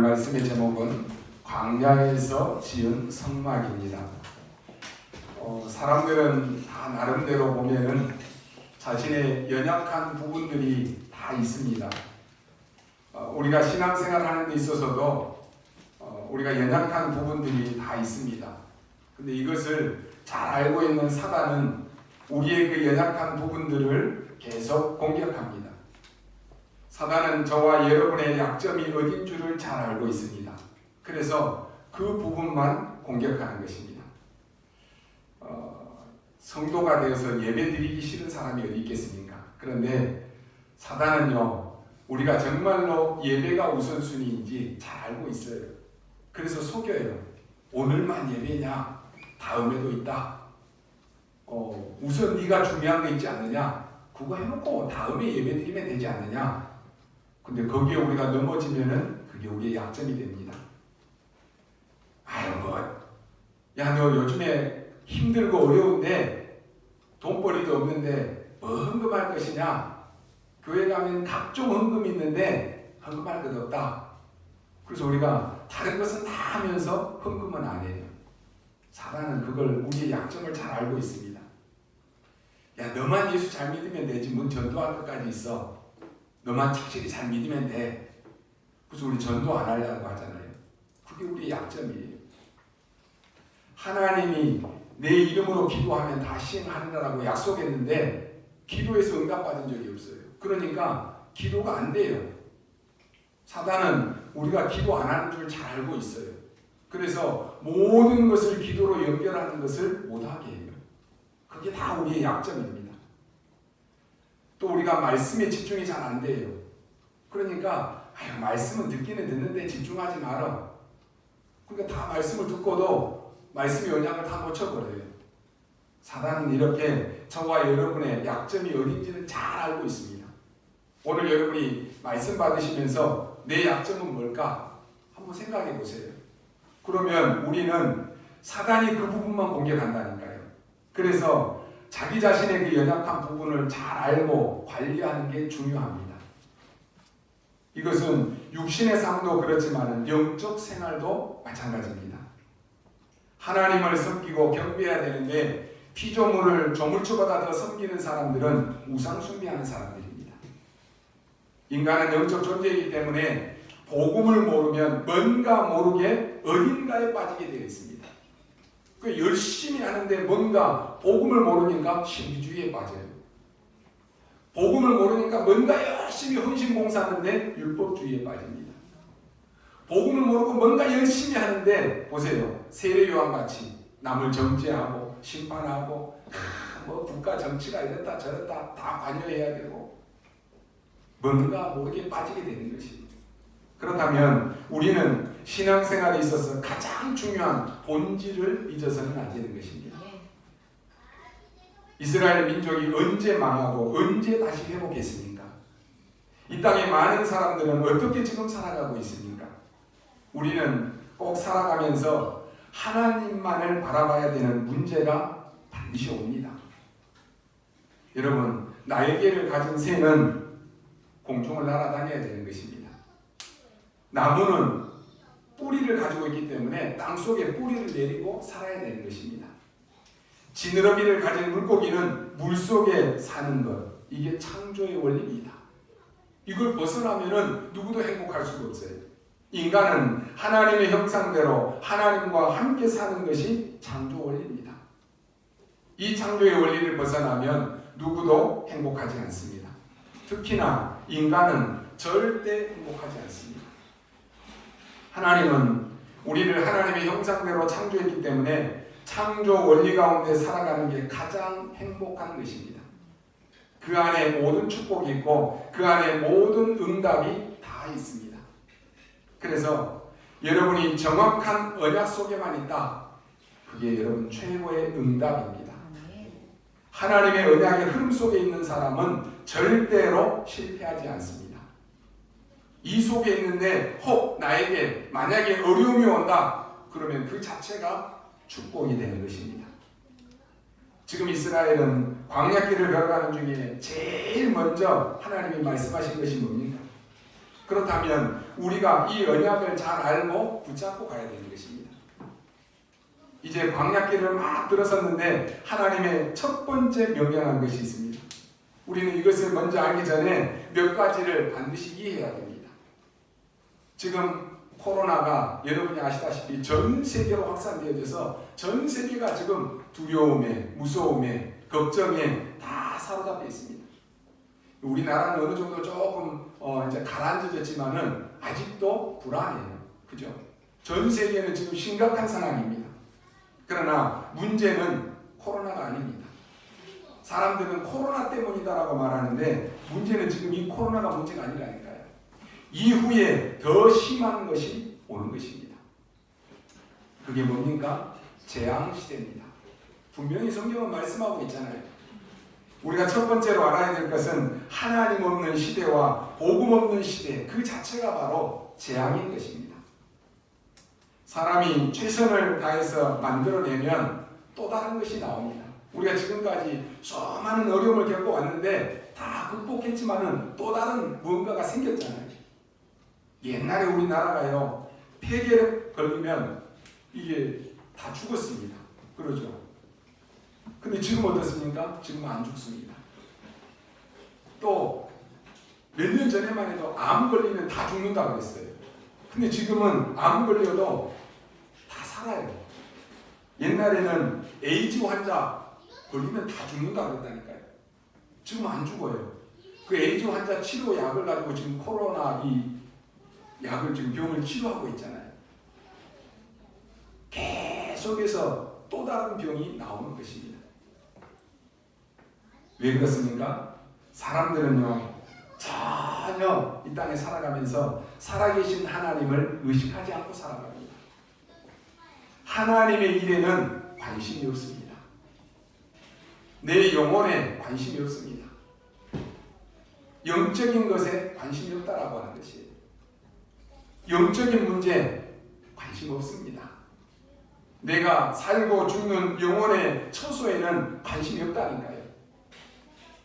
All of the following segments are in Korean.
말씀의 제목은 광야에서 지은 성막입니다. 사람들은 다 나름대로 보면은 자신의 연약한 부분들이 다 있습니다. 우리가 신앙생활 하는 데 있어서도 우리가 연약한 부분들이 다 있습니다. 근데 이것을 잘 알고 있는 사단은 우리의 그 연약한 부분들을 계속 공격합니다. 사단은 저와 여러분의 약점이 어딘 줄을 잘 알고 있습니다. 그래서 그 부분만 공격하는 것입니다. 성도가 되어서 예배드리기 싫은 사람이 어디 있겠습니까? 그런데 사단은요, 우리가 정말로 예배가 우선순위인지 잘 알고 있어요. 그래서 속여요. 오늘만 예배냐? 다음에도 있다. 우선 네가 중요한 거 있지 않느냐? 그거 해놓고 다음에 예배드리면 되지 않느냐? 근데 거기에 우리가 넘어지면은 그게 우리의 약점이 됩니다. 야, 너 요즘에 힘들고 어려운데 돈벌이도 없는데 뭐 헌금할 것이냐? 교회 가면 각종 헌금이 있는데 헌금할 것 없다. 그래서 우리가 다른 것은 다 하면서 헌금은 안 해요. 사단은 그걸 우리의 약점을 잘 알고 있습니다. 야, 너만 예수 잘 믿으면 되지. 뭔 전도할 것까지 있어. 너만 착실히 잘 믿으면 돼. 그래서 우리 전도 안 하려고 하잖아요. 그게 우리의 약점이에요. 하나님이 내 이름으로 기도하면 다 시행하리라고 약속했는데 기도에서 응답받은 적이 없어요. 그러니까 기도가 안 돼요. 사단은 우리가 기도 안 하는 줄 잘 알고 있어요. 그래서 모든 것을 기도로 연결하는 것을 못하게 해요. 그게 다 우리의 약점입니다. 또 우리가 말씀에 집중이 잘 안 돼요. 그러니까 말씀은 듣기는 듣는데 집중하지 마라. 그러니까 다 말씀을 듣고도 말씀의 영향을 다 놓쳐버려요. 사단은 이렇게 저와 여러분의 약점이 어딘지는 잘 알고 있습니다. 오늘 여러분이 말씀 받으시면서 내 약점은 뭘까? 한번 생각해 보세요. 그러면 우리는 사단이 그 부분만 공격한다니까요. 그래서 자기 자신의 그 연약한 부분을 잘 알고 관리하는 게 중요합니다. 이것은 육신의 삶도 그렇지만 영적 생활도 마찬가지입니다. 하나님을 섬기고 경배해야 되는데 피조물을 조물주보다 더 섬기는 사람들은 우상 숭배하는 사람들입니다. 인간은 영적 존재이기 때문에 복음을 모르면 뭔가 모르게 어딘가에 빠지게 되어 있습니다. 열심히 하는데 뭔가 복음을 모르니까 신비주의에 빠져요. 복음을 모르니까 뭔가 열심히 헌신봉사하는데 율법주의에 빠집니다. 복음을 모르고 뭔가 열심히 하는데 보세요. 세례요한같이 남을 정죄하고 심판하고 뭐 국가 정치가 이렇다 저렇다 다 관여해야 되고 뭔가 모르게 빠지게 되는 것입니다. 그렇다면 우리는 신앙생활에 있어서 가장 중요한 본질을 잊어서는 안 되는 것입니다. 이스라엘 민족이 언제 망하고 언제 다시 회복했습니까? 이 땅에 많은 사람들은 어떻게 지금 살아가고 있습니까? 우리는 꼭 살아가면서 하나님만을 바라봐야 되는 문제가 반드시 옵니다. 여러분, 날개를 가진 새는 공중을 날아다녀야 되는 것입니다. 나무는 뿌리를 가지고 있기 때문에 땅속에 뿌리를 내리고 살아야 되는 것입니다. 지느러미를 가진 물고기는 물속에 사는 것, 이게 창조의 원리입니다. 이걸 벗어나면 누구도 행복할 수가 없어요. 인간은 하나님의 형상대로 하나님과 함께 사는 것이 창조 원리입니다. 이 창조의 원리를 벗어나면 누구도 행복하지 않습니다. 특히나 인간은 절대 행복하지 않습니다. 하나님은 우리를 하나님의 형상대로 창조했기 때문에 창조 원리 가운데 살아가는 게 가장 행복한 것입니다. 그 안에 모든 축복이 있고 그 안에 모든 응답이 다 있습니다. 그래서 여러분이 정확한 언약 속에만 있다. 그게 여러분 최고의 응답입니다. 하나님의 언약의 흐름 속에 있는 사람은 절대로 실패하지 않습니다. 이 속에 있는데 혹 나에게 만약에 어려움이 온다. 그러면 그 자체가 축복이 되는 것입니다. 지금 이스라엘은 광야길을 걸어가는 중에 제일 먼저 하나님이 말씀하신 것이 뭡니까? 그렇다면 우리가 이 언약을 잘 알고 붙잡고 가야 되는 것입니다. 이제 광야길을 막 들어섰는데 하나님의 첫 번째 명령한 것이 있습니다. 우리는 이것을 먼저 알기 전에 몇 가지를 반드시 이해해야 됩니다. 지금 코로나가 여러분이 아시다시피 전 세계로 확산되어져서 전 세계가 지금 두려움에, 무서움에, 걱정에 다 사로잡혀 있습니다. 우리나라는 어느 정도 조금 이제 가라앉아졌지만은 아직도 불안해요. 그죠? 전 세계는 지금 심각한 상황입니다. 그러나 문제는 코로나가 아닙니다. 사람들은 코로나 때문이다라고 말하는데 문제는 지금 이 코로나가 문제가 아니라니까요. 이후에 더 심한 것이 오는 것입니다. 그게 뭡니까? 재앙 시대입니다. 분명히 성경은 말씀하고 있잖아요. 우리가 첫 번째로 알아야 될 것은 하나님 없는 시대와 복음 없는 시대 그 자체가 바로 재앙인 것입니다. 사람이 최선을 다해서 만들어내면 또 다른 것이 나옵니다. 우리가 지금까지 수많은 어려움을 겪어왔는데 다 극복했지만은 또 다른 무언가가 생겼잖아요. 옛날에 우리나라가요 폐결 걸리면 이게 다 죽었습니다. 그러죠. 근데 지금 어떻습니까? 지금 안 죽습니다. 또 몇 년 전에만 해도 암 걸리면 다 죽는다고 했어요. 근데 지금은 암 걸려도 다 살아요. 옛날에는 에이즈 환자 걸리면 다 죽는다고 했다니까요. 지금 안 죽어요. 그 에이즈 환자 치료 약을 가지고 지금 코로나 이 약을 지금 병을 치료하고 있잖아요. 계속해서 또 다른 병이 나오는 것입니다. 왜 그렇습니까? 사람들은요 전혀 이 땅에 살아가면서 살아계신 하나님을 의식하지 않고 살아갑니다. 하나님의 일에는 관심이 없습니다. 내 영혼에 관심이 없습니다. 영적인 것에 관심이 없다라고 하는 것이에요. 영적인 문제 관심 없습니다. 내가 살고 죽는 영혼의 처소에는 관심이 없다니까요.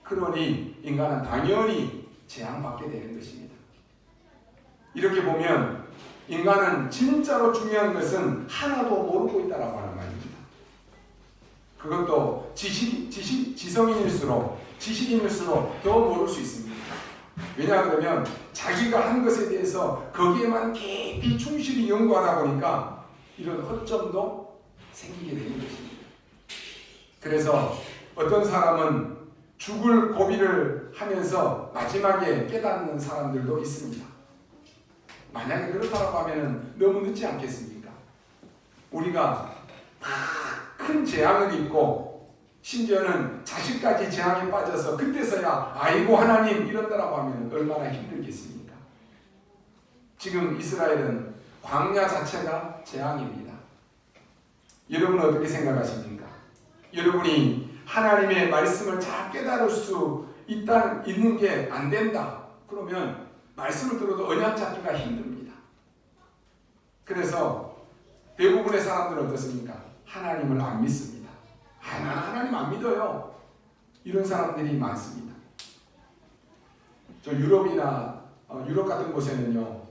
그러니 인간은 당연히 재앙받게 되는 것입니다. 이렇게 보면 인간은 진짜로 중요한 것은 하나도 모르고 있다라고 하는 말입니다. 그것도 지성인일수록 지식인일수록 더 모를 수 있습니다. 왜냐하면 자기가 한 것에 대해서 거기에만 깊이 충실히 연구하다 보니까 이런 허점도 생기게 되는 것입니다. 그래서 어떤 사람은 죽을 고비를 하면서 마지막에 깨닫는 사람들도 있습니다. 만약에 그렇다고 하면 너무 늦지 않겠습니까? 우리가 큰 재앙을 입고 심지어는 자식까지 재앙에 빠져서 그때서야 아이고 하나님 이런다라고 하면 얼마나 힘들겠습니까? 지금 이스라엘은 광야 자체가 재앙입니다. 여러분은 어떻게 생각하십니까? 여러분이 하나님의 말씀을 잘 깨달을 수 있는 게 안 된다. 그러면 말씀을 들어도 언약 찾기가 힘듭니다. 그래서 대부분의 사람들은 어떻습니까? 하나님을 안 믿습니다. 나는 하나님 안 믿어요. 이런 사람들이 많습니다. 저 유럽이나 유럽 같은 곳에는요,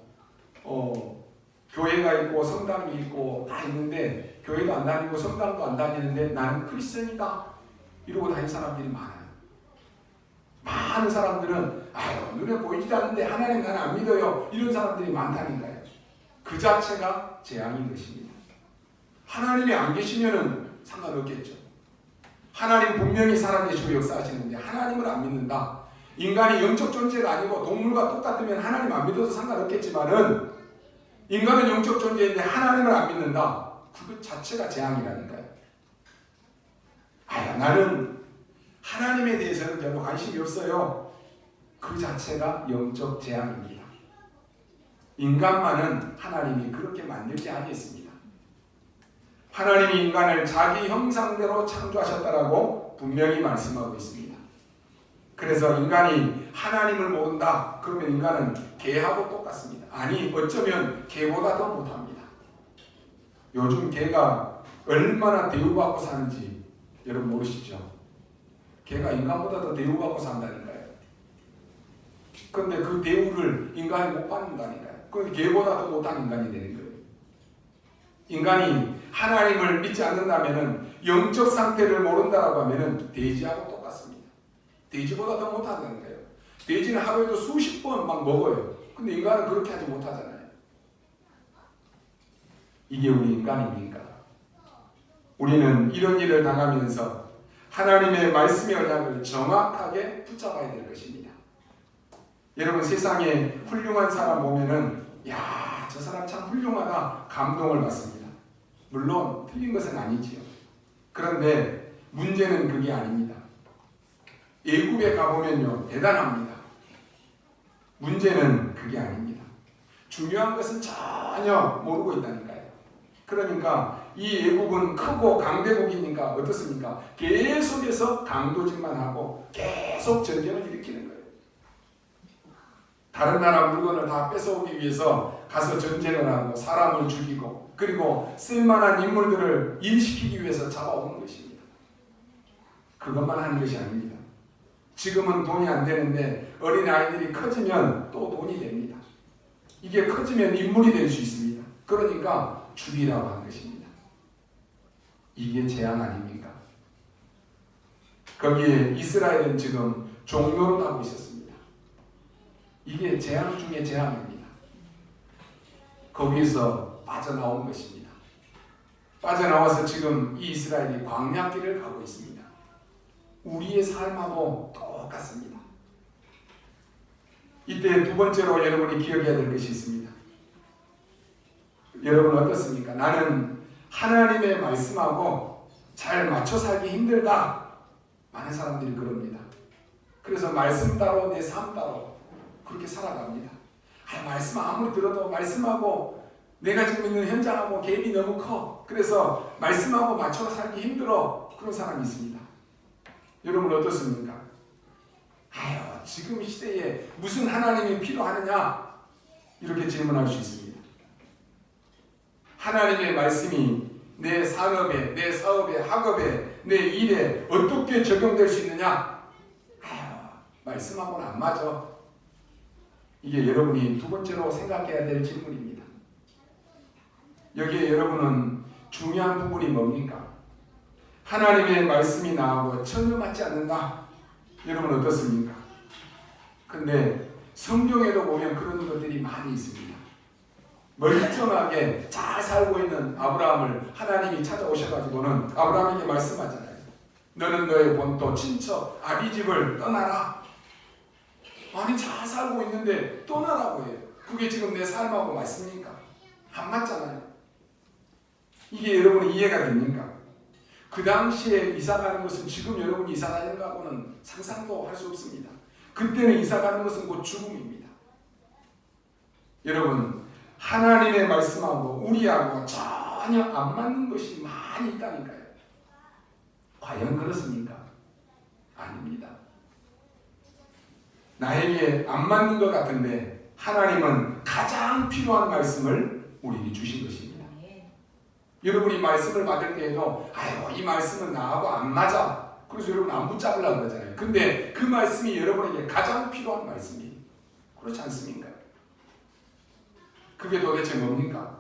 교회가 있고 성당이 있고 다 있는데 교회도 안 다니고 성당도 안 다니는데 나는 크리스천이다 이러고 다니는 사람들이 많아요. 많은 사람들은 눈에 보이지도 않는데 하나님 나는 안 믿어요 이런 사람들이 많다니까요. 그 자체가 재앙인 것입니다. 하나님이 안 계시면은 상관없겠죠. 하나님 분명히 살아계시고 역사하시는데 하나님을 안 믿는다. 인간이 영적 존재가 아니고 동물과 똑같으면 하나님 안 믿어도 상관없겠지만은 인간은 영적 존재인데 하나님을 안 믿는다. 그것 자체가 재앙이라니까요. 나는 하나님에 대해서는 별로 관심이 없어요. 그 자체가 영적 재앙입니다. 인간만은 하나님이 그렇게 만들지 않겠습니다. 하나님이 인간을 자기 형상대로 창조하셨다라고 분명히 말씀하고 있습니다. 그래서 인간이 하나님을 모른다. 그러면 인간은 개하고 똑같습니다. 아니 어쩌면 개보다 더 못합니다. 요즘 개가 얼마나 대우받고 사는지 여러분 모르시죠? 개가 인간보다 더 대우받고 산다니까요. 그런데 그 대우를 인간이 못 받는다니까요. 그 개보다 더 못한 인간이 되는 거예요. 인간이 하나님을 믿지 않는다면은, 영적 상태를 모른다라고 하면은 돼지하고 똑같습니다. 돼지보다 더 못하는 거예요. 돼지는 하루에도 수십 번 막 먹어요. 근데 인간은 그렇게 하지 못하잖아요. 이게 우리 인간입니까? 우리는 이런 일을 당하면서 하나님의 말씀의 언약을 정확하게 붙잡아야 될 것입니다. 여러분, 세상에 훌륭한 사람 보면은 야, 저 사람 참 훌륭하다 감동을 받습니다. 물론 틀린 것은 아니지요. 그런데 문제는 그게 아닙니다. 애굽에 가보면요, 대단합니다. 문제는 그게 아닙니다. 중요한 것은 전혀 모르고 있다니까요. 그러니까 이 애굽은 크고 강대국이니까 어떻습니까? 계속해서 강도질만 하고 계속 전쟁을 일으키는 거예요. 다른 나라 물건을 다 뺏어오기 위해서 가서 전쟁을 하고 사람을 죽이고, 그리고 쓸만한 인물들을 일시키기 위해서 잡아오는 것입니다. 그것만 하는 것이 아닙니다. 지금은 돈이 안 되는데 어린아이들이 커지면 또 돈이 됩니다. 이게 커지면 인물이 될 수 있습니다. 그러니까 죽이라고 한 것입니다. 이게 재앙 아닙니까? 거기에 이스라엘은 지금 종노를 하고 있었습니다. 이게 재앙 중에 재앙입니다. 거기에서 빠져나온 것입니다. 빠져나와서 지금 이 이스라엘이 광야길을 가고 있습니다. 우리의 삶하고 똑같습니다. 이때 두 번째로 여러분이 기억해야 될 것이 있습니다. 여러분 어떻습니까? 나는 하나님의 말씀하고 잘 맞춰 살기 힘들다. 많은 사람들이 그럽니다. 그래서 말씀 따로 내 삶 따로 그렇게 살아갑니다. 말씀 아무리 들어도 말씀하고 내가 지금 있는 현장하고 갭이 너무 커. 그래서 말씀하고 맞춰 살기 힘들어. 그런 사람이 있습니다. 여러분 어떻습니까? 지금 이 시대에 무슨 하나님이 필요하느냐? 이렇게 질문할 수 있습니다. 하나님의 말씀이 내 산업에, 내 사업에, 학업에, 내 일에 어떻게 적용될 수 있느냐? 말씀하고는 안 맞아. 이게 여러분이 두 번째로 생각해야 될 질문입니다. 여기에 여러분은 중요한 부분이 뭡니까? 하나님의 말씀이 나하고 전혀 맞지 않는다. 여러분 어떻습니까? 근데 성경에도 보면 그런 것들이 많이 있습니다. 멀쩡하게 잘 살고 있는 아브라함을 하나님이 찾아오셔가지고는 아브라함에게 말씀하잖아요. 너는 너의 본토, 친척, 아비집을 떠나라. 아니 잘 살고 있는데 떠나라고 해요. 그게 지금 내 삶하고 맞습니까? 안 맞잖아요. 이게 여러분이 이해가 됩니까? 그 당시에 이사 가는 것은 지금 여러분이 이사 가는 거하고는 상상도 할 수 없습니다. 그때는 이사 가는 것은 곧 죽음입니다. 여러분, 하나님의 말씀하고 우리하고 전혀 안 맞는 것이 많이 있다니까요. 과연 그렇습니까? 아닙니다. 나에게 안 맞는 것 같은데 하나님은 가장 필요한 말씀을 우리에게 주신 것입니다. 여러분이 말씀을 받을 때에도 이 말씀은 나하고 안 맞아. 그래서 여러분 안 붙잡으려고 그러잖아요. 근데 그 말씀이 여러분에게 가장 필요한 말씀이에요. 그렇지 않습니까? 그게 도대체 뭡니까?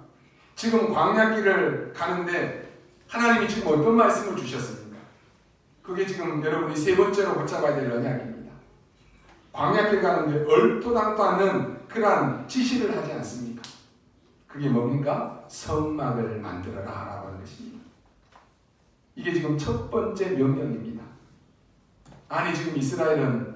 지금 광야길을 가는데 하나님이 지금 어떤 말씀을 주셨습니까? 그게 지금 여러분이 세 번째로 붙잡아야 될 언약입니다. 광야길 가는데 얼토당토 않는 그러한 지시를 하지 않습니까? 그게 뭡니까? 성막을 만들어라 라고 하는 것입니다. 이게 지금 첫 번째 명령입니다. 아니 지금 이스라엘은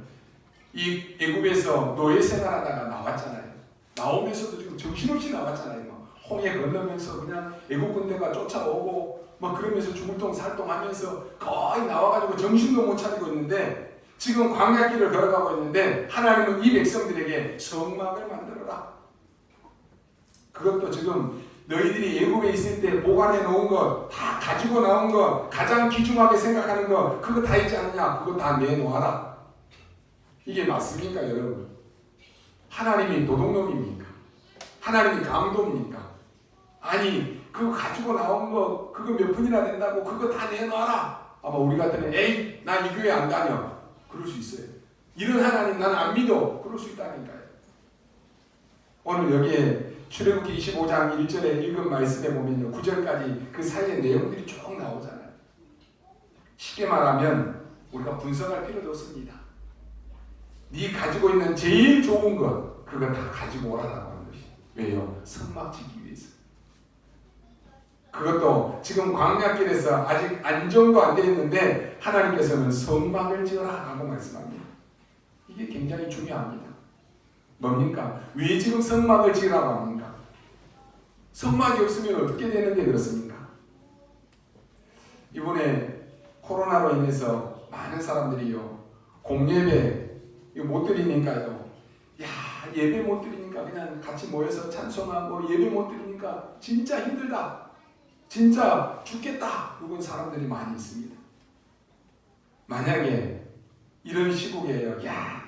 이 애굽에서 노예 생활하다가 나왔잖아요. 나오면서도 지금 정신없이 나왔잖아요. 홍해 건너면서 그냥 애국 군대가 쫓아오고 막 그러면서 죽을통 살통하면서 거의 나와가지고 정신도 못 차리고 있는데 지금 광야길을 걸어가고 있는데 하나님은 이 백성들에게 성막을 만들어라. 그것도 지금 너희들이 애국에 있을 때 보관해 놓은 거 다 가지고 나온 거 가장 귀중하게 생각하는 거 그거 다 있지 않느냐? 그거 다 내놓아라. 이게 맞습니까 여러분? 하나님이 도둑놈입니까? 하나님이 강도입니까? 아니 그거 가지고 나온 거 그거 몇 푼이나 된다고 그거 다 내놔라. 아마 우리 같으면 에이 나 이 교회 안 다녀. 그럴 수 있어요. 이런 하나님 나는 안 믿어. 그럴 수 있다니까요. 오늘 여기에 출애굽기 25장 1절에 읽은 말씀에 보면요, 9절까지 그 사이의 내용들이 쭉 나오잖아요. 쉽게 말하면 우리가 분석할 필요도 없습니다. 네 가지고 있는 제일 좋은 것, 그거 다 가지고 오라라고 하는 것이. 왜요? 성막 짓기 위해서. 그것도 지금 광야길에서 아직 안정도 안 되었는데 하나님께서는 성막을 지어라 하고 말씀합니다. 이게 굉장히 중요합니다. 뭡니까? 왜 지금 성막을 지으라고 합니까? 성막이 없으면 어떻게 되는데 그렇습니까? 이번에 코로나로 인해서 많은 사람들이요, 공예배 못 드리니까요, 야, 예배 못 드리니까 그냥 같이 모여서 찬송하고 예배 못 드리니까 진짜 힘들다, 진짜 죽겠다, 이런 사람들이 많이 있습니다. 만약에 이런 시국에요, 야,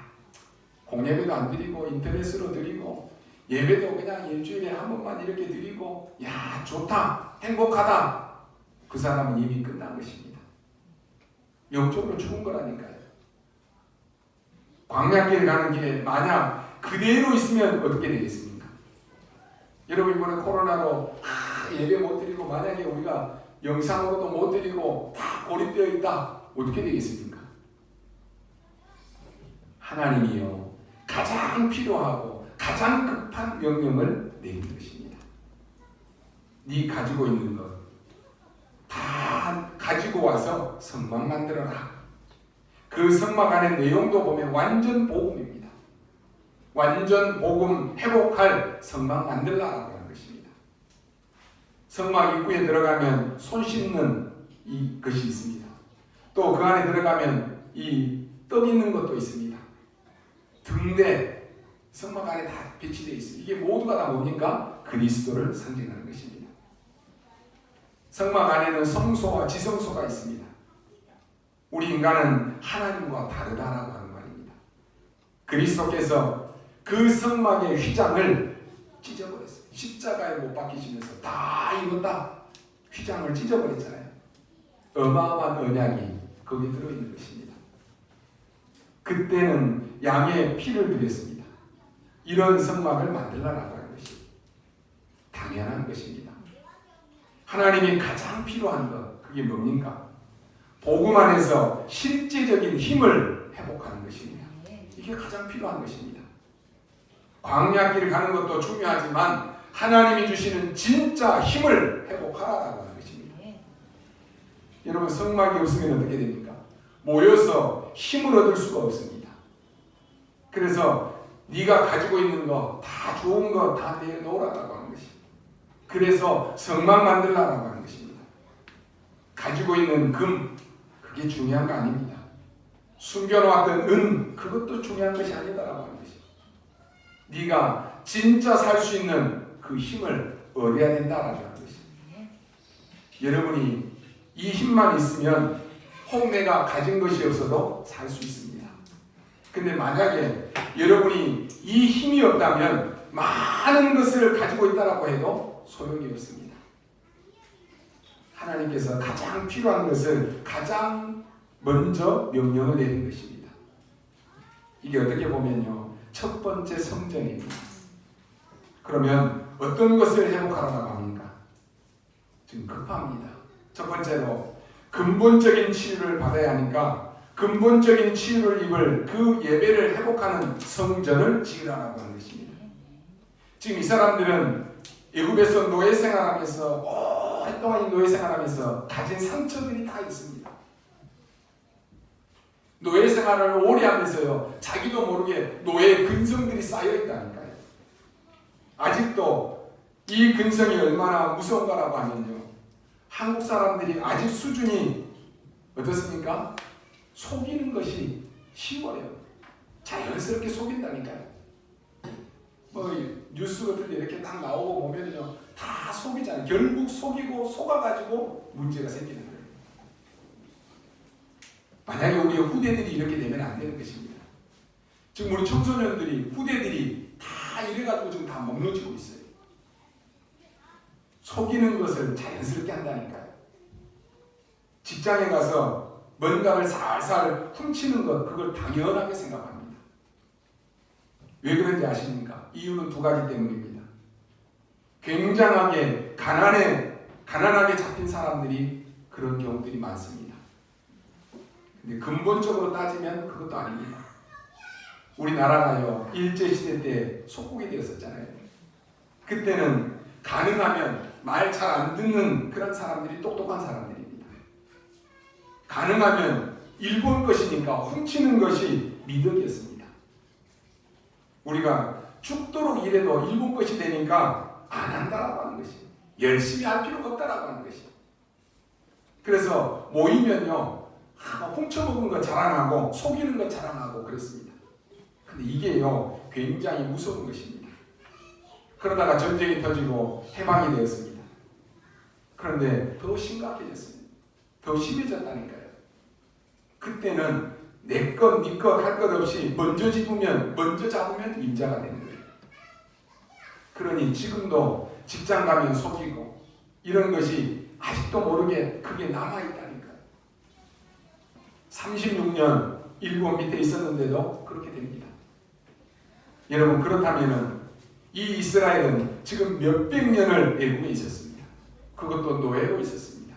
공예배도 안 드리고 인터넷으로 드리고 예배도 그냥 일주일에 한 번만 이렇게 드리고, 야, 좋다, 행복하다, 그 사람은 이미 끝난 것입니다. 영적으로 죽은 거라니까요. 광야길 가는 길에 만약 그대로 있으면 어떻게 되겠습니까? 여러분, 이번에 코로나로 예배 못 드리고 만약에 우리가 영상으로도 못 드리고 다 고립되어 있다, 어떻게 되겠습니까? 하나님이요, 가장 필요하고 가장 급한 명령을 내린 것입니다. 네 가지고 있는 것 다 가지고 와서 성막 만들어라. 그 성막 안의 내용도 보면 완전 복음입니다. 완전 복음 회복할 성막 만들라라고 하는 것입니다. 성막 입구에 들어가면 손 씻는 것이 있습니다. 또 그 안에 들어가면 이 떡 있는 것도 있습니다. 등대, 성막 안에 다 배치되어 있습니다. 이게 모두가 다 뭡니까? 그리스도를 상징하는 것입니다. 성막 안에는 성소와 지성소가 있습니다. 우리 인간은 하나님과 다르다라고 하는 말입니다. 그리스도께서 그 성막의 휘장을 찢어버렸어요. 십자가에 못 박히시면서 다 이뤘다, 휘장을 찢어버렸잖아요. 어마어마한 언약이 거기 들어있는 것입니다. 그때는 양의 피를 드렸습니다. 이런 성막을 만들라라고 하는 것이 당연한 것입니다. 하나님이 가장 필요한 것, 그게 뭡니까? 복음 안에서 실제적인 힘을 회복하는 것입니다. 이게 가장 필요한 것입니다. 광야길을 가는 것도 중요하지만 하나님이 주시는 진짜 힘을 회복하라고 하는 것입니다. 여러분, 성막이 없으면 어떻게 됩니까? 모여서 힘을 얻을 수가 없습니다. 그래서 네가 가지고 있는 거 다 좋은 거 다 내놓으라고 하는 것입니다. 그래서 성막 만들라고 하는 것입니다. 가지고 있는 금, 그게 중요한 거 아닙니다. 숨겨놓았던 은, 그것도 중요한 것이 아니다라고 하는 것입니다. 네가 진짜 살 수 있는 그 힘을 얻어야 된다라고 하는 것입니다. 여러분이 이 힘만 있으면 홍매가 가진 것이 없어도 살 수 있습니다. 근데 만약에 여러분이 이 힘이 없다면 많은 것을 가지고 있다라고 해도 소용이 없습니다. 하나님께서 가장 필요한 것을 가장 먼저 명령을 내린 것입니다. 이게 어떻게 보면요, 첫 번째 성전입니다. 그러면 어떤 것을 회복하라고 합니까? 지금 급합니다. 첫 번째로 근본적인 치유를 받아야 하니까 근본적인 치유를 입을 그 예배를 회복하는 성전을 지으라고 하는 것입니다. 지금 이 사람들은 애굽에서 노예 생활하면서 오랫동안 이 노예 생활하면서 가진 상처들이 다 있습니다. 노예 생활을 오래 하면서요, 자기도 모르게 노예 근성들이 쌓여 있다니까요. 아직도 이 근성이 얼마나 무서운가라고 하면요, 한국 사람들이 아직 수준이 어떻습니까? 속이는 것이 쉬워요. 자연스럽게 속인다니까요. 뭐 뉴스 같은 데 이렇게 딱 나오고 보면요, 다 속이잖아요. 결국 속이고 속아가지고 문제가 생기는 거예요. 만약에 우리 후대들이 이렇게 되면 안 되는 것입니다. 지금 우리 청소년들이, 후대들이 다 이래가지고 지금 다 먹너지고 있어요. 속이는 것을 자연스럽게 한다니까요. 직장에 가서 뭔가를 살살 훔치는 것, 그걸 당연하게 생각합니다. 왜 그런지 아십니까? 이유는 두 가지 때문입니다. 굉장하게 가난하게 잡힌 사람들이 그런 경우들이 많습니다. 근데 근본적으로 따지면 그것도 아닙니다. 우리나라가요, 일제시대 때 속국이 되었었잖아요. 그때는 가능하면 말 잘 안 듣는 그런 사람들이 똑똑한 사람들입니다. 가능하면 일본 것이니까 훔치는 것이 미덕이었습니다. 우리가 죽도록 일해도 일본 것이 되니까 안 한다라고 하는 것이, 열심히 할 필요가 없다라고 하는 것이. 그래서 모이면요, 훔쳐먹은 거 자랑하고 속이는 거 자랑하고 그랬습니다. 근데 이게요, 굉장히 무서운 것입니다. 그러다가 전쟁이 터지고 해방이 되었습니다. 그런데 더 심각해졌습니다. 더 심해졌다니까요. 그때는 내 것, 네 것 할 것 없이 먼저 잡으면 임자가 되는 거예요. 그러니 지금도 직장 가면 속이고 이런 것이 아직도 모르게 그게 남아있다니까요. 36년 일본 밑에 있었는데도 그렇게 됩니다. 여러분, 그렇다면 이 이스라엘은 지금 몇백 년을 애국에 있었습니다. 그것도 노예로 있었습니다.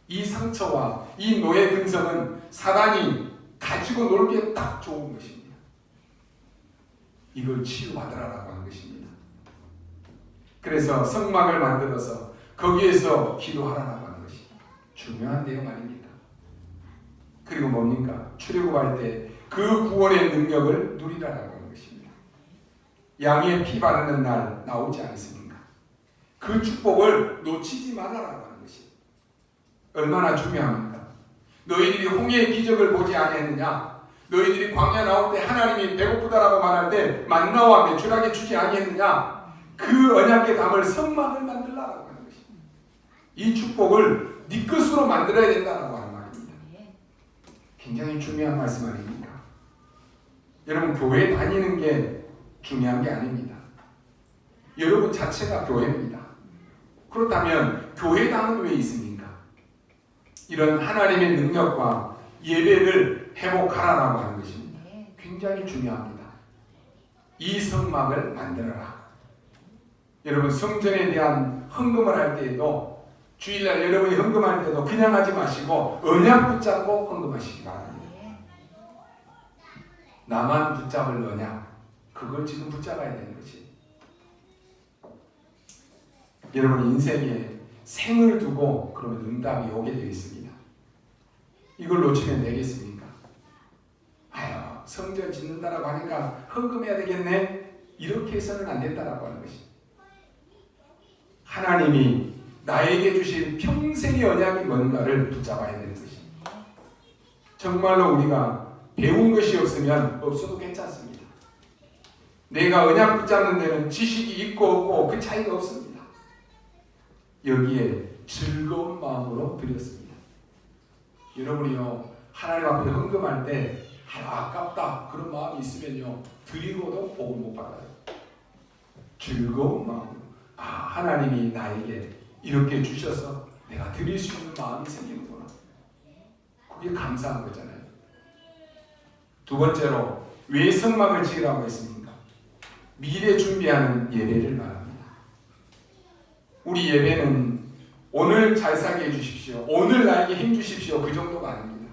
이 상처와 이 노예 근성은 사단이 가지고 놀기에 딱 좋은 것입니다. 이걸 치유받으라라고 하는 것입니다. 그래서 성막을 만들어서 거기에서 기도하라라고 하는 것이 중요한 내용 아닙니까? 그리고 뭡니까? 출애굽할 때 그 구원의 능력을 누리라라고 하는 것입니다. 양의 피 바르는 날 나오지 않습니까? 그 축복을 놓치지 말아라고 하는 것이 얼마나 중요합니까? 너희들이 홍해의 기적을 보지 아니했느냐? 너희들이 광야 나올 때 하나님이 배고프다라고 말할 때 만나와 메추라기 주지 아니했느냐? 그 언약궤 담을 성막을 만들라라고 하는 것입니다. 이 축복을 네 것으로 만들어야 된다라고 하는 말입니다. 굉장히 중요한 말씀 아닙니까? 여러분, 교회 다니는 게 중요한 게 아닙니다. 여러분 자체가 교회입니다. 그렇다면 교회당은 왜 있습니까? 이런 하나님의 능력과 예배를 회복하라라고 하는 것입니다. 굉장히 중요합니다. 이 성막을 만들어라. 여러분, 성전에 대한 헌금을 할 때에도 주일날 여러분이 헌금할 때도 그냥 하지 마시고 언약 붙잡고 헌금하시기 바랍니다. 나만 붙잡을 언약, 그걸 지금 붙잡아야 되는 것이. 여러분, 인생에 생을 두고 그러면 응답이 오게 되어 있습니다. 이걸 놓치면 되겠습니까? 아유, 성전 짓는다라고 하니까 헌금해야 되겠네, 이렇게 해서는 안 된다라고 하는 것이. 하나님이 나에게 주신 평생의 언약이 뭔가를 붙잡아야 되는 것이. 정말로 우리가 배운 것이 없으면 없어도 괜찮습니다. 내가 언약 붙잡는 데는 지식이 있고 없고 그 차이가 없습니다. 여기에 즐거운 마음으로 드렸습니다. 여러분이요, 하나님 앞에 헌금할 때 아깝다 그런 마음이 있으면요, 드리고도 복을 못 받아요. 즐거운 마음으로, 하나님이 나에게 이렇게 주셔서 내가 드릴 수 있는 마음이 생기는구나. 그게 감사한 거잖아요. 두 번째로, 왜 성막을 지으라고 했습니까? 미래 준비하는 예배를 말합니다. 우리 예배는 오늘 잘 살게 해주십시오, 오늘 나에게 힘 주십시오, 그 정도가 아닙니다.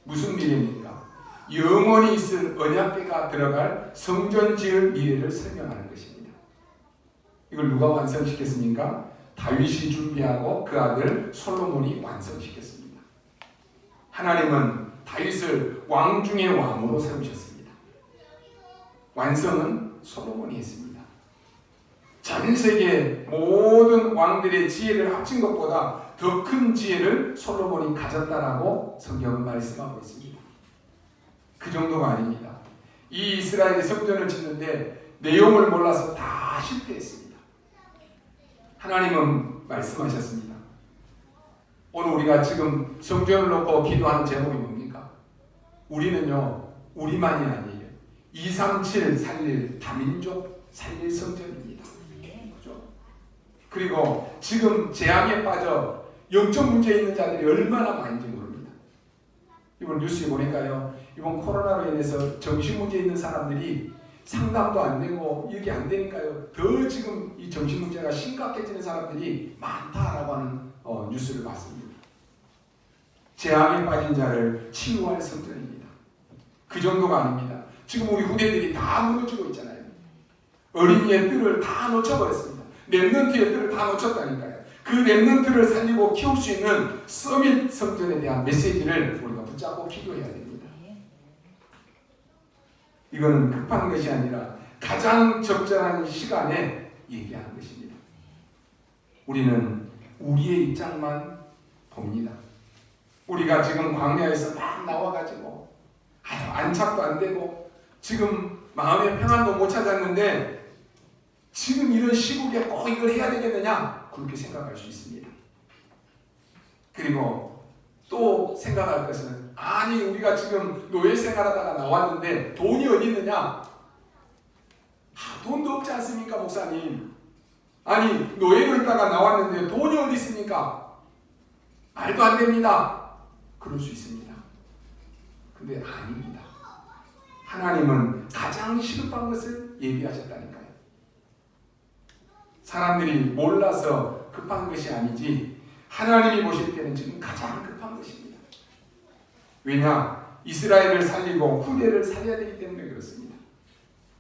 무슨 미래입니까? 영원히 있을 언약궤가 들어갈 성전 지을 미래를 설명하는 것입니다. 이걸 누가 완성시켰습니까? 다윗이 준비하고 그 아들 솔로몬이 완성시켰습니다. 하나님은 다윗을 왕 중의 왕으로 세우셨습니다. 완성은 솔로몬이 했습니다. 전 세계 모든 왕들의 지혜를 합친 것보다 더 큰 지혜를 솔로몬이 가졌다라고 성경은 말씀하고 있습니다. 그 정도가 아닙니다. 이 이스라엘의 성전을 짓는데 내용을 몰라서 다 실패했습니다. 하나님은 말씀하셨습니다. 오늘 우리가 지금 성전을 놓고 기도하는 제목이 뭡니까? 우리는요, 우리만이 아니에요. 237 살릴 다민족 살릴 성전입니다. 그렇죠? 그리고 지금 재앙에 빠져 영적 문제에 있는 자들이 얼마나 많은지 모릅니다. 이번 뉴스에 보니까요, 이번 코로나로 인해서 정신 문제에 있는 사람들이 상담도 안 되고 이게 안 되니까요. 더 지금 이 정신 문제가 심각해지는 사람들이 많다라고 하는 뉴스를 봤습니다. 재앙에 빠진 자를 치유할 성전입니다. 그 정도가 아닙니다. 지금 우리 후대들이 다 무너지고 있잖아요. 어린이의 뜰을 다 놓쳐버렸습니다. 렘넌트의 뜰을 다 놓쳤다니까요. 그 렘넌트를 살리고 키울 수 있는 서밋 성전에 대한 메시지를 우리가 붙잡고 기도해야 됩니다. 이거는 급한 것이 아니라 가장 적절한 시간에 얘기하는 것입니다. 우리는 우리의 입장만 봅니다. 우리가 지금 광야에서 막 나와가지고 안착도 안 되고 지금 마음의 평안도 못 찾았는데 지금 이런 시국에 꼭 이걸 해야 되겠느냐? 그렇게 생각할 수 있습니다. 그리고 또 생각할 것은 아니 우리가 지금 노예 생활하다가 나왔는데 돈이 어디 있느냐? 돈도 없지 않습니까 목사님? 아니 노예로 있다가 나왔는데 돈이 어디 있습니까? 말도 안 됩니다. 그럴 수 있습니다. 근데 아닙니다. 하나님은 가장 시급한 것을 예비하셨다니까요. 사람들이 몰라서 급한 것이 아니지 하나님이 보실 때는 지금 가장 급한 것입니다. 왜냐? 이스라엘을 살리고 후대를 살려야 되기 때문에 그렇습니다.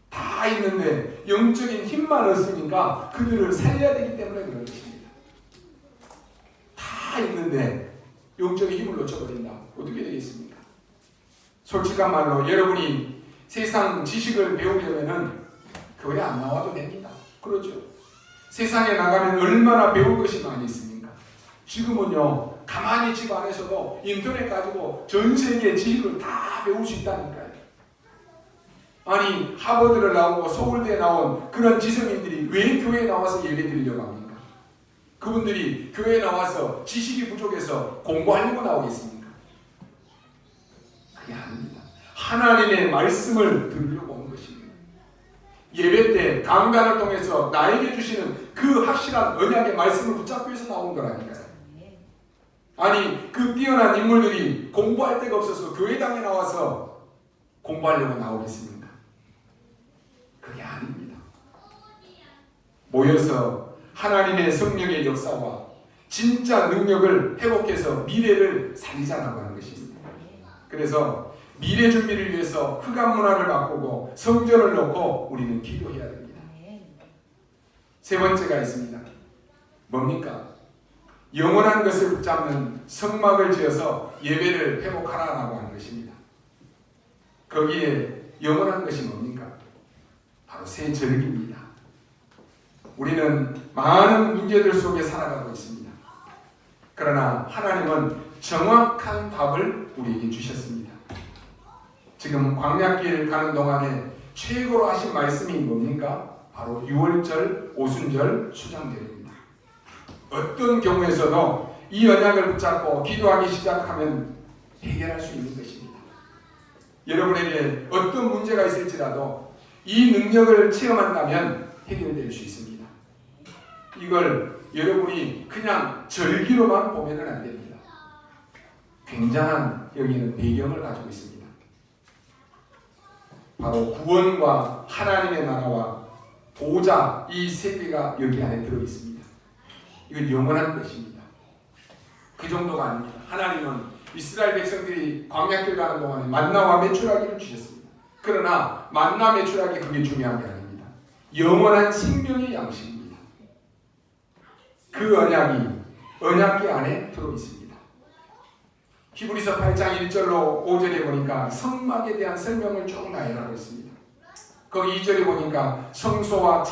다 있는데 영적인 힘만 없으니까 그들을 살려야 되기 때문에 그런 것입니다. 다 있는데 영적인 힘을 놓쳐버린다. 어떻게 되겠습니까? 솔직한 말로 여러분이 세상 지식을 배우려면 교회 안 나와도 됩니다. 그렇죠? 세상에 나가면 얼마나 배울 것이 많이 있습니까? 지금은요 가만히 집 안에서도 인터넷 가지고 전 세계 지식을 다 배울 수 있다니까요. 아니 하버드를 나오고 서울대에 나온 그런 지성인들이 왜 교회에 나와서 예배 드리려고 합니까? 그분들이 교회에 나와서 지식이 부족해서 공부하려고 나오겠습니까? 그게 아닙니다. 하나님의 말씀을 들으려고 온 것입니다. 예배 때 강단을 통해서 나에게 주시는 그 확실한 언약의 말씀을 붙잡기 위해서 나온 거라니까요. 아니 그 뛰어난 인물들이 공부할 데가 없어서 교회당에 나와서 공부하려고 나오겠습니까? 그게 아닙니다. 모여서 하나님의 성령의 역사와 진짜 능력을 회복해서 미래를 살리자라고 하는 것입니다. 그래서 미래 준비를 위해서 흑암 문화를 바꾸고 성전을 놓고 우리는 기도해야 됩니다. 세 번째가 있습니다. 뭡니까? 영원한 것을 붙잡는 성막을 지어서 예배를 회복하라라고 하는 것입니다. 거기에 영원한 것이 뭡니까? 바로 새 절기입니다. 우리는 많은 문제들 속에 살아가고 있습니다. 그러나 하나님은 정확한 답을 우리에게 주셨습니다. 지금 광야길 가는 동안에 최고로 하신 말씀이 뭡니까? 바로 유월절, 오순절, 수장절입니다. 어떤 경우에서도 이 언약을 붙잡고 기도하기 시작하면 해결할 수 있는 것입니다. 여러분에게 어떤 문제가 있을지라도 이 능력을 체험한다면 해결될 수 있습니다. 이걸 여러분이 그냥 절기로만 보면 안 됩니다. 굉장한 여기는 배경을 가지고 있습니다. 바로 구원과 하나님의 나라와 보좌 이 세 개가 여기 안에 들어 있습니다. 이건 영원한 것입니다. 그 정도가 아닙니다. 하나님은 이스라엘 백성들이 광야길 가는 동안에 만나와 메추라기를 주셨습니다. 그러나 만나 메추라기 그게 중요한 게 아닙니다. 영원한 생명의 양식입니다. 그 언약이 언약궤 안에 들어 있습니다. 히브리서 8장 1절로 5절에 보니까 성막에 대한 설명을 쭉 나열하고 있습니다. 거기 2절에 보니까 성소와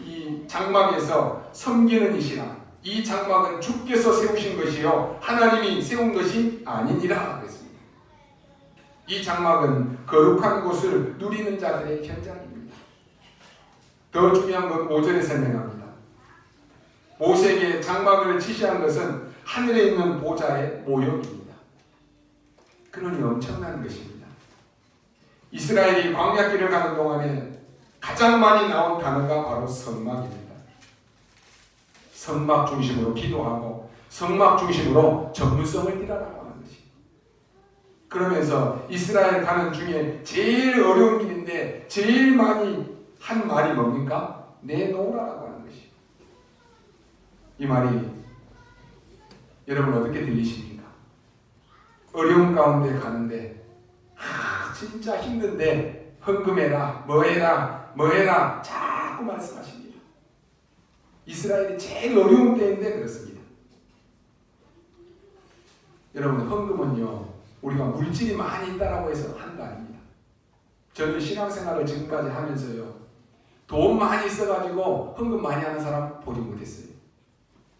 이 장막에서 섬기는 이시라 이 장막은 주께서 세우신 것이요 하나님이 세운 것이 아니니라 그랬습니다. 이 장막은 거룩한 곳을 누리는 자들의 현장입니다. 더 중요한 건 5절에 설명합니다. 모세에게 장막을 지시한 것은 하늘에 있는 보좌의 모형입니다. 그러니 엄청난 것입니다. 이스라엘이 광야길을 가는 동안에 가장 많이 나온 단어가 바로 성막입니다. 성막 중심으로 기도하고 성막 중심으로 전문성을 띠라라고 하는 것입니다. 그러면서 이스라엘 가는 중에 제일 어려운 길인데 제일 많이 한 말이 뭡니까? 내놓으라고 하는 것이. 이 말이 여러분 어떻게 들리십니까? 어려운 가운데 가는데 진짜 힘든데 헌금해라, 뭐해라 자꾸 말씀하십니다. 이스라엘이 제일 어려운 때인데 그렇습니다. 여러분 헌금은요 우리가 물질이 많이 있다라고 해서 하는 거 아닙니다. 저는 신앙생활을 지금까지 하면서요 돈 많이 있어가지고 헌금 많이 하는 사람 보지 못했어요.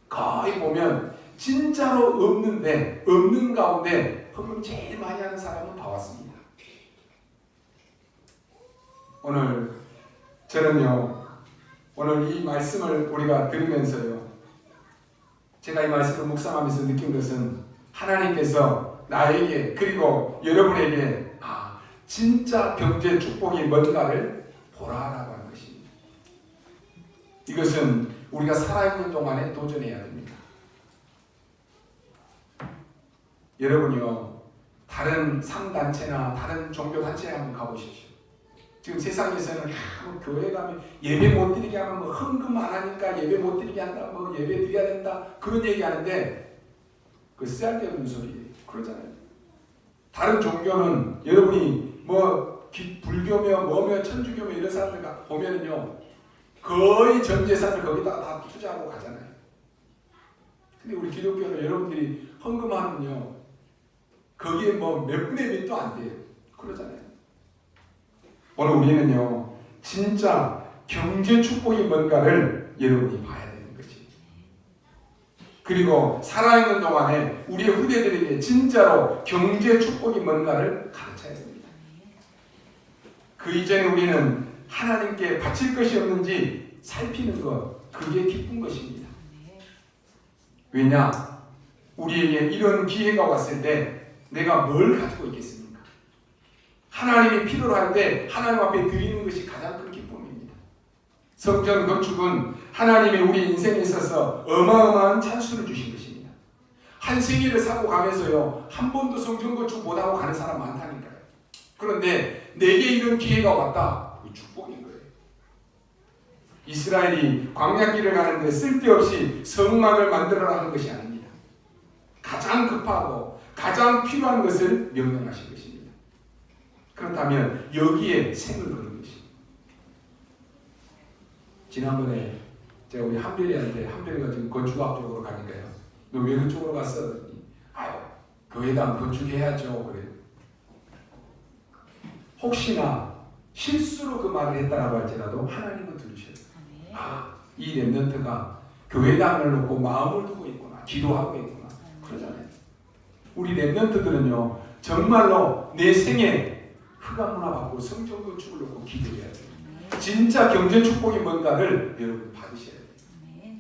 거의 보면 진짜로 없는 가운데 헌금 제일 많이 하는 사람은 봐왔습니다. 저는요 오늘 이 말씀을 우리가 들으면서요 제가 이 말씀을 묵상하면서 느낀 것은 하나님께서 나에게 그리고 여러분에게 진짜 경제 축복이 뭔가를 보라라고 하는 것입니다. 이것은 우리가 살아있는 동안에 도전해야 됩니다. 여러분이요 다른 상단체나 다른 종교단체에 한번 가보십시오. 지금 세상에서는 뭐 교회 가면 예배 못 드리게 하면 뭐 헌금 안 하니까 예배 못 드리게 한다, 뭐 예배 드려야 된다 그런 얘기하는데 그 쓸데없는 소리예요. 그러잖아요. 다른 종교는 여러분이 뭐 불교며 뭐며 천주교며 이런 사람들 보면은요 거의 전 재산을 거기다가 다 투자하고 가잖아요. 근데 우리 기독교는 여러분들이 헌금하면요 거기에 뭐 몇 분의 몇도 안 돼요. 그러잖아요. 오늘 우리는요 진짜 경제 축복이 뭔가를 여러분이 봐야 되는 거지. 그리고 살아있는 동안에 우리의 후대들에게 진짜로 경제 축복이 뭔가를 가르쳐야 됩니다. 그 이전에 우리는 하나님께 바칠 것이 없는지 살피는 것, 그게 기쁜 것입니다. 왜냐? 우리에게 이런 기회가 왔을 때 내가 뭘 가지고 있겠습니까? 하나님이 필요로 할 때 하나님 앞에 드리는 것이 가장 큰 기쁨입니다. 성전 건축은 하나님이 우리 인생에 있어서 어마어마한 찬수를 주신 것입니다. 한 생일을 사고 가면서요 한 번도 성전 건축 못하고 가는 사람 많다니까요. 그런데 내게 이런 기회가 왔다. 그 축복인 거예요. 이스라엘이 광야길을 가는데 쓸데없이 성막을 만들어라 하는 것이 아닙니다. 가장 급하고 가장 필요한 것을 명령하신 것입니다. 그렇다면 여기에 생을 거는 것입니다. 지난번에 제가 우리 한별이한테 한별이가 지금 건축학 쪽으로 가니까요. 너 왜 그쪽으로 갔어? 아유 교회당 건축해야죠. 그래요. 혹시나 실수로 그 말을 했다라고 할지라도 하나님은 들으셔요. 이 렘넌트가 교회당을 놓고 마음을 두고 있구나. 기도하고 있구나. 그러잖아요. 우리 렘넌트들은요 정말로 내 생에 흑암문화 받고 성전 건축을 놓고 기도해야 돼요. 진짜 경제 축복이 뭔가를 여러분 받으셔야 돼요.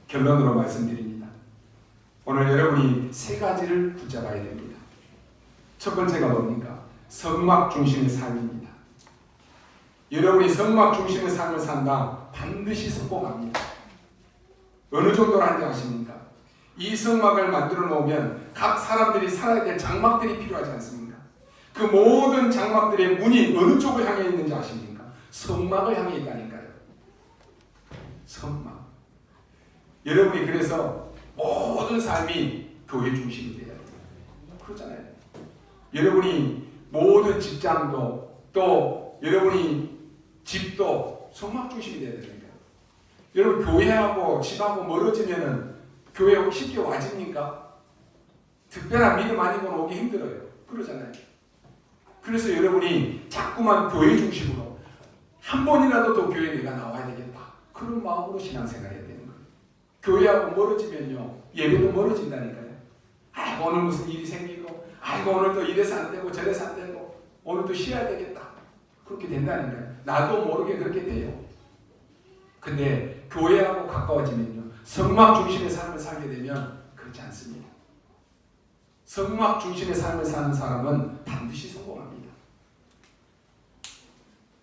결론으로 말씀드립니다. 오늘 여러분이 세 가지를 붙잡아야 됩니다. 첫 번째가 뭡니까? 성막 중심의 삶입니다. 여러분이 성막 중심의 삶을 산다. 반드시 성공합니다. 어느 정도로 하는지 아십니까? 이 성막을 만들어 놓으면 각 사람들이 살아야 될 장막들이 필요하지 않습니까? 그 모든 장막들의 문이 어느 쪽을 향해 있는지 아십니까? 성막을 향해 있다니까요. 성막. 여러분이 그래서 모든 삶이 교회 중심이 돼야 돼요. 그렇잖아요. 여러분이 모든 직장도 또 여러분이 집도 성막 중심이 돼야 되니까요. 여러분 교회하고 집하고 멀어지면은 교회 쉽게 와집니까? 특별한 믿음 아니고는 오기 힘들어요. 그러잖아요. 그래서 여러분이 자꾸만 교회 중심으로 한 번이라도 더 교회에 내가 나와야 되겠다. 그런 마음으로 신앙생활 해야 되는 거예요. 교회하고 멀어지면요. 예배도 멀어진다니까요. 아이고 오늘 무슨 일이 생기고 아이고 오늘 또 이래서 안 되고 저래서 안 되고 오늘 또 쉬어야 되겠다. 그렇게 된다니까요. 나도 모르게 그렇게 돼요. 근데 교회하고 가까워지면요. 성막 중심의 삶을 살게 되면 그렇지 않습니다. 성막 중심의 삶을 사는 사람은 반드시 성공합니다.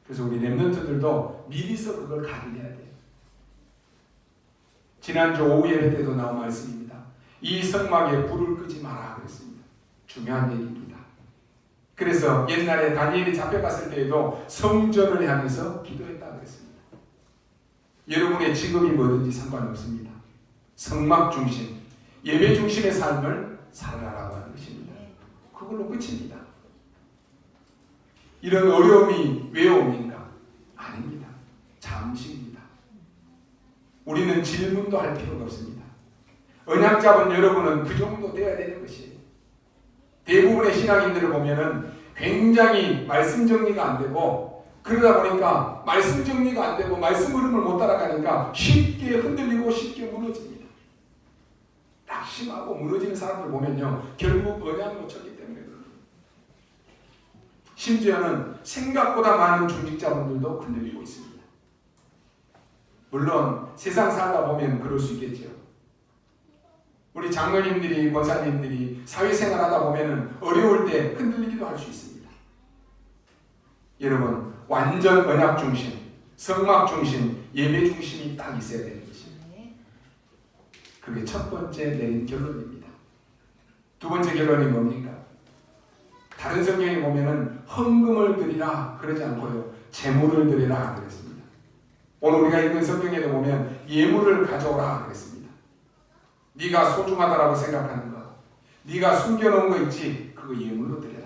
그래서 우리 렘넌트들도 미리서 그걸 각인해야 돼요. 지난주 오후 예배 때도 나온 말씀입니다. 이 성막에 불을 끄지 마라 그랬습니다. 중요한 얘기입니다. 그래서 옛날에 다니엘이 잡혀갔을 때에도 성전을 향해서 기도했다 그랬습니다. 여러분의 직업이 뭐든지 상관없습니다. 성막 중심, 예배 중심의 삶을 살아라라고 하는 것입니다. 그걸로 끝입니다. 이런 어려움이 왜 옵니까? 아닙니다. 잠시입니다. 우리는 질문도 할 필요가 없습니다. 언약 잡은 여러분은 그 정도 돼야 되는 것이에요. 대부분의 신앙인들을 보면은 굉장히 말씀 정리가 안 되고, 그러다 보니까 말씀 정리가 안 되고 말씀 흐름을 못 따라가니까 쉽게 흔들리고 쉽게 무너집니다. 낙심하고 무너지는 사람들 보면요, 결국 언약 놓쳤기 때문에 그래요. 심지어는 생각보다 많은 중직자분들도 흔들리고 있습니다. 물론 세상 살다 보면 그럴 수 있겠죠. 우리 장로님들이, 권사님들이 사회생활 하다 보면 어려울 때 흔들리기도 할 수 있습니다. 여러분, 완전 언약 중심, 성막 중심, 예배 중심이 딱 있어야 되는 것입니다. 그게 첫 번째 내린 결론입니다. 두 번째 결론이 뭡니까? 다른 성경에 보면은 헌금을 드리라 그러지 않고요, 재물을 드리라 그랬습니다. 오늘 우리가 읽은 성경에도 보면 예물을 가져오라 그랬습니다. 네가 소중하다라고 생각하는 것, 네가 숨겨놓은 거 있지, 그거 예물로 드려라.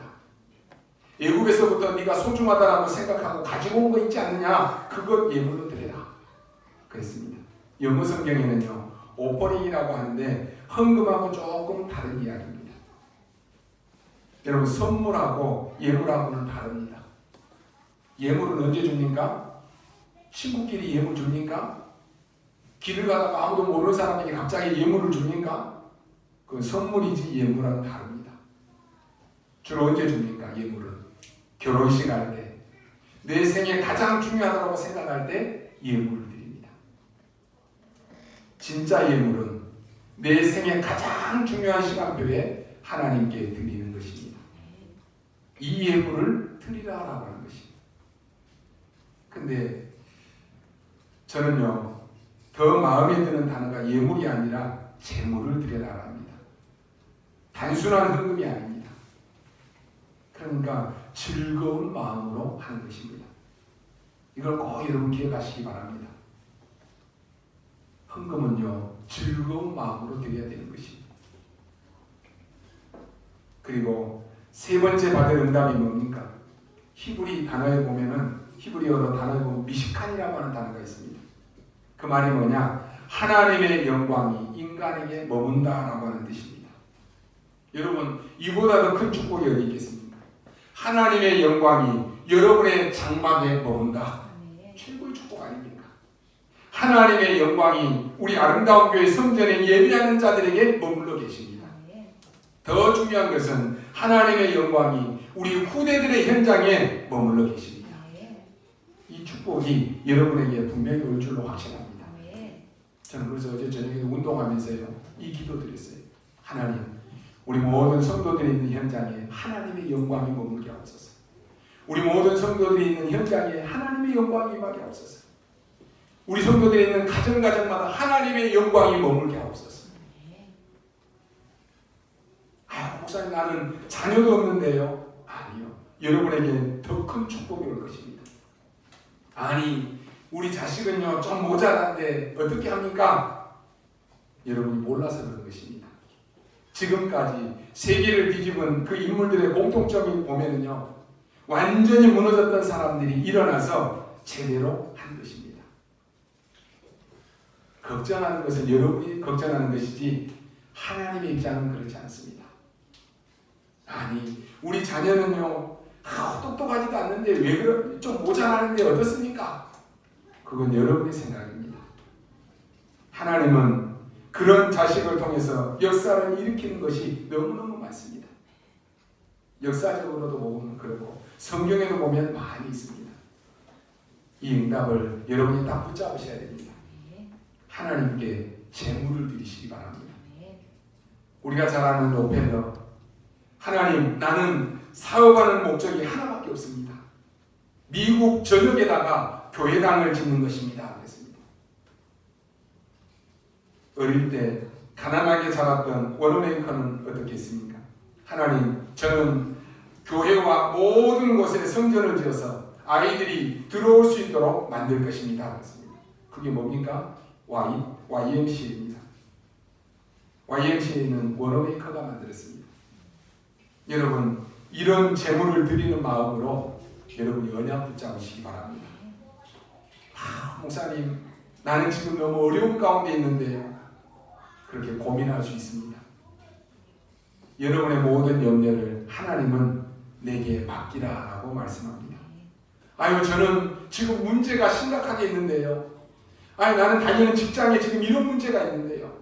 애굽에서부터 네가 소중하다라고 생각하고 가지고 온 거 있지 않느냐, 그것 예물로 드려라 그랬습니다. 영어 성경에는요, 오퍼링이라고 하는데 헌금하고 조금 다른 이야기입니다. 여러분, 선물하고 예물하고는 다릅니다. 예물은 언제 줍니까? 친구끼리 예물 줍니까? 길을 가다가 아무도 모르는 사람에게 갑자기 예물을 줍니까? 그건 선물이지 예물은 다릅니다. 주로 언제 줍니까? 예물은 결혼식 할 때, 내 생에 가장 중요하다고 생각할 때 예물을 드립니다. 진짜 예물은 내 생에 가장 중요한 시간표에 하나님께 드리는 것입니다. 이 예물을 드리라라고 하는 것입니다. 근데 저는요, 더 마음에 드는 단어가 예물이 아니라 재물을 드려라 합니다. 단순한 헌금이 아닙니다. 그러니까 즐거운 마음으로 하는 것입니다. 이걸 꼭 여러분 기억하시기 바랍니다. 헌금은요, 즐거운 마음으로 드려야 되는 것입니다. 그리고 세 번째 받을 응답이 뭡니까? 히브리 단어에 보면은, 히브리어로 단어에 보면 미시칸이라고 하는 단어가 있습니다. 그 말이 뭐냐? 하나님의 영광이 인간에게 머문다라고 하는 뜻입니다. 여러분, 이보다 더 큰 축복이 어디 있겠습니까? 하나님의 영광이 여러분의 장막에 머문다. 최고의 축복 아닙니까? 하나님의 영광이 우리 아름다운 교회 성전에 예배하는 자들에게 머물러 계십니다. 더 중요한 것은 하나님의 영광이 우리 후대들의 현장에 머물러 계십니다. 이 축복이 여러분에게 분명히 올 줄로 확신합니다. 저는 그래서 어제 저녁에 운동하면서요, 이 기도 드렸어요. 하나님, 우리 모든 성도들이 있는 현장에 하나님의 영광이 머물게 하옵소서. 우리 모든 성도들이 있는 현장에 하나님의 영광이 임하게 하옵소서. 우리 성도들이 있는 가정마다 하나님의 영광이 머물게 하옵소서. 목사님, 나는 자녀도 없는데요. 아니요. 여러분에게 더 큰 축복이 올 것입니다. 아니, 우리 자식은요, 좀 모자란데 어떻게 합니까? 여러분이 몰라서 그런 것입니다. 지금까지 세계를 뒤집은 그 인물들의 공통점이 보면은요, 완전히 무너졌던 사람들이 일어나서 제대로 한 것입니다. 걱정하는 것은 여러분이 걱정하는 것이지 하나님의 입장은 그렇지 않습니다. 아니, 우리 자녀는요, 똑똑하지도 않는데 왜 그런, 좀 모자라는데 어떻습니까? 그건 여러분의 생각입니다. 하나님은 그런 자식을 통해서 역사를 일으키는 것이 너무너무 많습니다. 역사적으로도 보면 그렇고 성경에도 보면 많이 있습니다. 이 응답을 여러분이 딱 붙잡으셔야 됩니다. 하나님께 재물을 드리시기 바랍니다. 우리가 잘 아는 로펠러, 하나님, 나는 사업하는 목적이 하나밖에 없습니다. 미국 전역에다가 교회당을 짓는 것입니다. 그랬습니다. 어릴 때 가난하게 자랐던 워런 웨이커는 어떻게 했습니까? 하나님, 저는 교회와 모든 곳에 성전을 지어서 아이들이 들어올 수 있도록 만들 것입니다. 그게 뭡니까? YMCA입니다. YMCA는 워너메이커가 만들었습니다. 여러분, 이런 재물을 드리는 마음으로 여러분이 언약 붙잡으시기 바랍니다. 목사님, 나는 지금 너무 어려운 가운데 있는데요. 그렇게 고민할 수 있습니다. 여러분의 모든 염려를 하나님은 내게 맡기라라고 말씀합니다. 아유, 저는 지금 문제가 심각하게 있는데요. 아유, 나는 다니는 직장에 지금 이런 문제가 있는데요.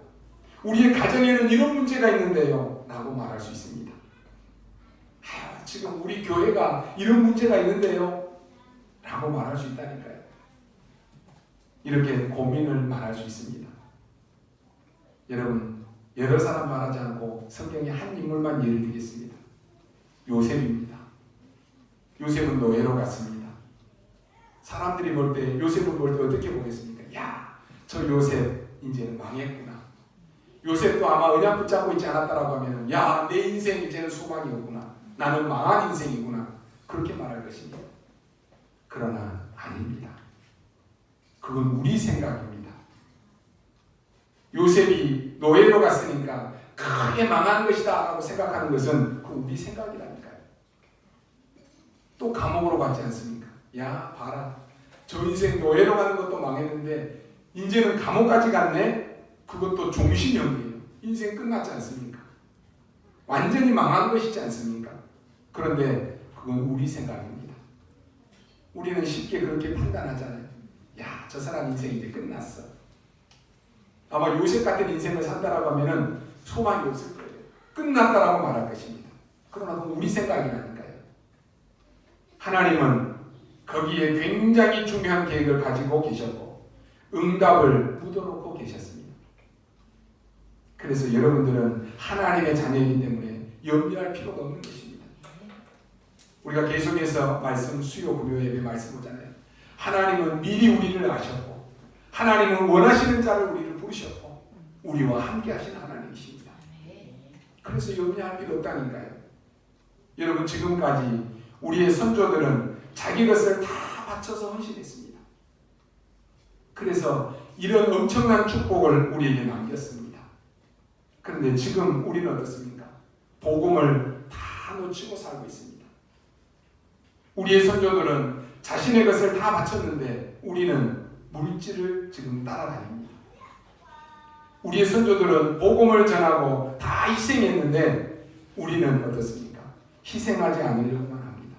우리의 가정에는 이런 문제가 있는데요. 라고 말할 수 있습니다. 아유, 지금 우리 교회가 이런 문제가 있는데요. 라고 말할 수 있다니까요. 이렇게 고민을 말할 수 있습니다. 여러분, 여러 사람 말하지 않고 성경에 한 인물만 예를 들겠습니다. 요셉입니다. 요셉은 노예로 갔습니다. 사람들이 볼 때, 요셉을 볼 때 어떻게 보겠습니까? 야, 저 요셉 이제는 망했구나. 요셉도 아마 언약 붙잡고 있지 않았다라고 하면, 야, 내 인생 이제는 소망이 없구나. 나는 망한 인생이구나. 그렇게 말할 것입니다. 그러나 아닙니다. 그건 우리 생각입니다. 요셉이 노예로 갔으니까 크게 망한 것이다 라고 생각하는 것은 그 우리 생각이라니까요. 또 감옥으로 갔지 않습니까? 야, 봐라, 저 인생 노예로 가는 것도 망했는데 이제는 감옥까지 갔네? 그것도 종신형이에요. 인생 끝났지 않습니까? 완전히 망한 것이지 않습니까? 그런데 그건 우리 생각입니다. 우리는 쉽게 그렇게 판단하잖아요. 야, 저 사람 인생 이제 끝났어. 아마 요셉 같은 인생을 산다라고 하면은 소망이 없을 거예요. 끝났다라고 말할 것입니다. 그러나 그건 우리 생각이라니까요. 하나님은 거기에 굉장히 중요한 계획을 가지고 계셨고 응답을 묻어놓고 계셨습니다. 그래서 여러분들은 하나님의 자녀이기 때문에 염려할 필요가 없는 것입니다. 우리가 계속해서 말씀 수요 금요 예배 말씀 보잖아요. 하나님은 미리 우리를 아셨고 하나님은 원하시는 자를 우리를 부르셨고 우리와 함께 하시는 하나님이십니다. 그래서 염려할 필요 없다니까요. 여러분, 지금까지 우리의 선조들은 자기 것을 다 바쳐서 헌신했습니다. 그래서 이런 엄청난 축복을 우리에게 남겼습니다. 그런데 지금 우리는 어떻습니까? 복음을 다 놓치고 살고 있습니다. 우리의 선조들은 자신의 것을 다 바쳤는데 우리는 물질을 지금 따라다닙니다. 우리의 선조들은 복음을 전하고 다 희생했는데 우리는 어떻습니까? 희생하지 않으려고만 합니다.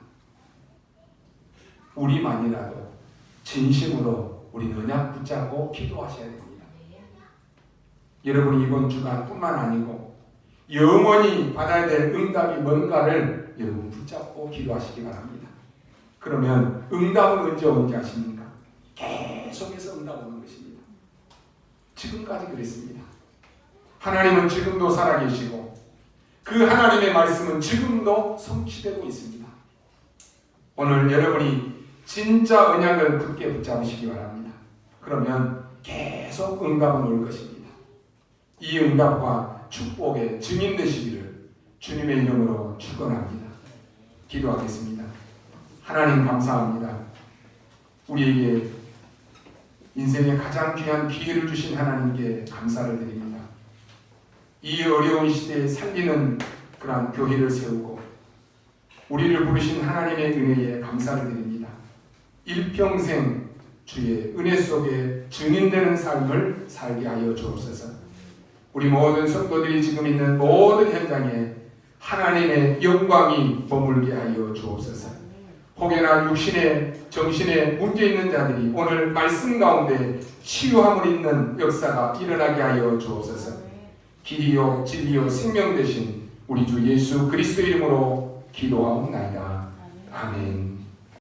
우리만이라도 진심으로 우리 언약 붙잡고 기도하셔야 됩니다. 여러분, 이번 주간뿐만 아니고 영원히 받아야 될 응답이 뭔가를 여러분 붙잡고 기도하시기 바랍니다. 그러면 응답은 언제 오는지 아십니까? 계속해서 응답 오는 것입니다. 지금까지 그랬습니다. 하나님은 지금도 살아계시고 그 하나님의 말씀은 지금도 성취되고 있습니다. 오늘 여러분이 진짜 언약을 굳게 붙잡으시기 바랍니다. 그러면 계속 응답은 올 것입니다. 이 응답과 축복의 증인 되시기를 주님의 이름으로 축원합니다. 기도하겠습니다. 하나님, 감사합니다. 우리에게 인생의 가장 귀한 기회를 주신 하나님께 감사를 드립니다. 이 어려운 시대에 살리는 그러한 교회를 세우고 우리를 부르신 하나님의 은혜에 감사를 드립니다. 일평생 주의 은혜 속에 증인되는 삶을 살게 하여 주옵소서. 우리 모든 성도들이 지금 있는 모든 현장에 하나님의 영광이 머물게 하여 주옵소서. 혹여나 육신의 정신에 문제 있는 자들이 오늘 말씀 가운데 치유함을 있는 역사가 일어나게 하여 주옵소서. 길이요 진리요 생명 되신 우리 주 예수 그리스도 이름으로 기도하옵나이다. 아멘.